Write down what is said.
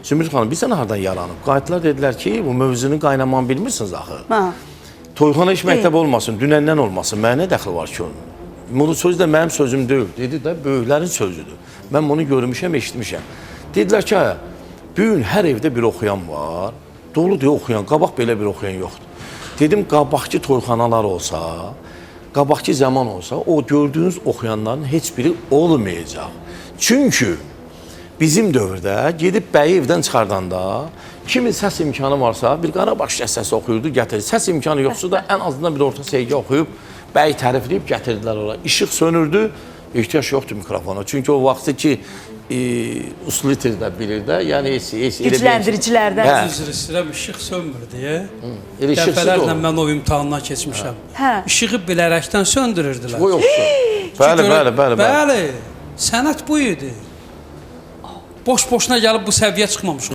Zümrüt xanım, bilsən hardan yaranıb? Qayıtlar dedilər ki, bu mövzunu qaynamanı bilmirsiniz axı. Toyxana heç məktəb olmasın, dünəndən olmasın. Mənə nə dəxli var ki onun? Bu söz də mənim sözüm deyil. Dedi də, böyüklərin sözüdür. Mən bunu görmüşəm, eşitmişəm. Dedilər ki, bu gün hər evdə bir oxuyan var. Dolu deyə oxuyan, qabaq belə bir oxuyan yoxdur. Dedim, qabaqçı toyxanalar olsa, qabaqçı zaman olsa, o gördüyünüz oxuyanların heç biri olmayacaq. Çünki bizim dövrdə gedib bəyi evdən çıxardanda kimin səs imkanı varsa bir Qarabaş səsi oxuyurdu, gətirir. Səs imkanı yoxsa da ən azından bir orta sevgi oxuyub bəyi tərifləyib gətirdilər ora. İşıq sönürdü, ehtiyac yoxdur mikrofona. Çünki o vaxtı ki usliter də bilir də, yəni gücləndiricilərdən. Üzr istəyirəm, işıq sönmür deyə. Dəfələrlə mən o imtahandan keçmişəm. İşığı bilərəkdən söndürürdülər. O yoxdur. Bəli. Bəli, sənət bu idi. Boş-boşuna gəlib bu səviyyə çıxmamış.